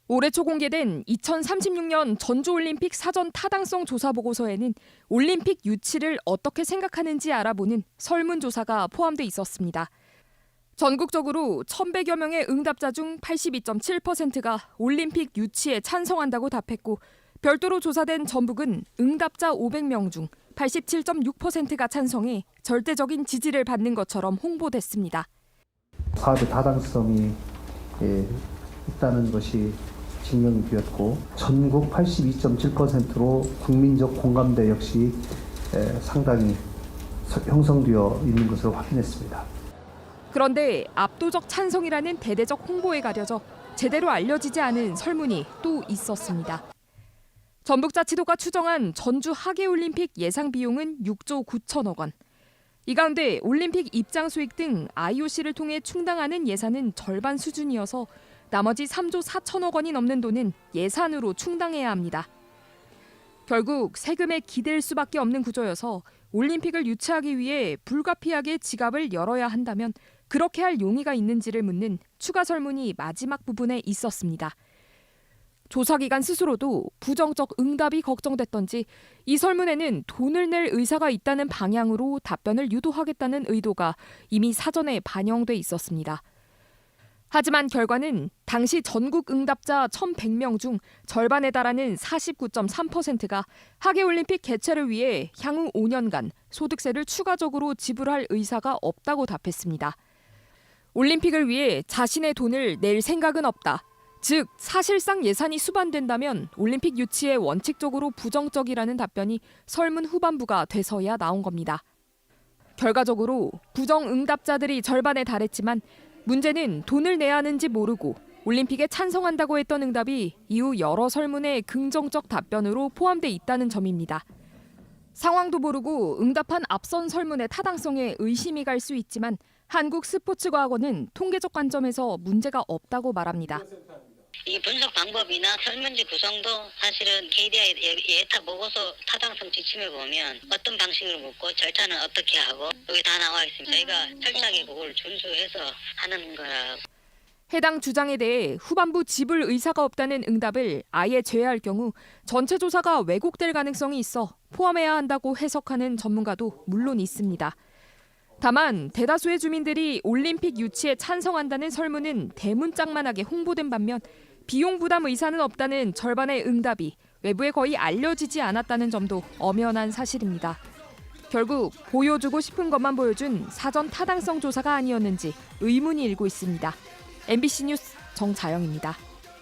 올해 초 공개된 2036년 전주올림픽 사전 타당성 조사 보고서에는 올림픽 유치를 어떻게 생각하는지 알아보는 설문조사가 포함돼 있었습니다. 전국적으로 1,100여 명의 응답자 중 82.7%가 올림픽 유치에 찬성한다고 답했고, 별도로 조사된 전북은 응답자 500명 중 87.6%가 찬성해 절대적인 지지를 받는 것처럼 홍보됐습니다. 사업의 타당성이 있다는 것이 증명이 되었고, 전국 82.7%로 국민적 공감대 역시 상당히 형성되어 있는 것을 확인했습니다. 그런데 압도적 찬성이라는 대대적 홍보에 가려져 제대로 알려지지 않은 설문이 또 있었습니다. 전북자치도가 추정한 전주 하계올림픽 예상 비용은 6조 9천억 원. 이 가운데 올림픽 입장 수익 등 IOC를 통해 충당하는 예산은 절반 수준이어서 나머지 3조 4천억 원이 넘는 돈은 예산으로 충당해야 합니다. 결국 세금에 기댈 수밖에 없는 구조여서 올림픽을 유치하기 위해 불가피하게 지갑을 열어야 한다면 그렇게 할 용의가 있는지를 묻는 추가 설문이 마지막 부분에 있었습니다. 조사기관 스스로도 부정적 응답이 걱정됐던지 이 설문에는 돈을 낼 의사가 있다는 방향으로 답변을 유도하겠다는 의도가 이미 사전에 반영돼 있었습니다. 하지만 결과는 당시 전국 응답자 1,100명 중 절반에 달하는 49.3%가 하계올림픽 개최를 위해 향후 5년간 소득세를 추가적으로 지불할 의사가 없다고 답했습니다. 올림픽을 위해 자신의 돈을 낼 생각은 없다. 즉, 사실상 예산이 수반된다면 올림픽 유치에 원칙적으로 부정적이라는 답변이 설문 후반부가 돼서야 나온 겁니다. 결과적으로 부정 응답자들이 절반에 달했지만 문제는 돈을 내야 하는지 모르고 올림픽에 찬성한다고 했던 응답이 이후 여러 설문의 긍정적 답변으로 포함돼 있다는 점입니다. 상황도 모르고 응답한 앞선 설문의 타당성에 의심이 갈 수 있지만 한국스포츠과학원은 통계적 관점에서 문제가 없다고 말합니다. 이 분석 방법이나 설문지 구성도 사실은 KDI 예타 보고서 타당성 지침에 보면 어떤 방식으로 묻고 절차는 어떻게 하고 여기 다 나와 있습니다. 저희가 철저하게 그걸 준수해서 하는 거라. 해당 주장에 대해 후반부 지불 의사가 없다는 응답을 아예 제외할 경우 전체 조사가 왜곡될 가능성이 있어 포함해야 한다고 해석하는 전문가도 물론 있습니다. 다만 대다수의 주민들이 올림픽 유치에 찬성한다는 설문은 대문짝만하게 홍보된 반면 비용 부담 의사는 없다는 절반의 응답이 외부에 거의 알려지지 않았다는 점도 엄연한 사실입니다. 결국 보여주고 싶은 것만 보여준 사전 타당성 조사가 아니었는지 의문이 일고 있습니다. MBC 뉴스 정자영입니다.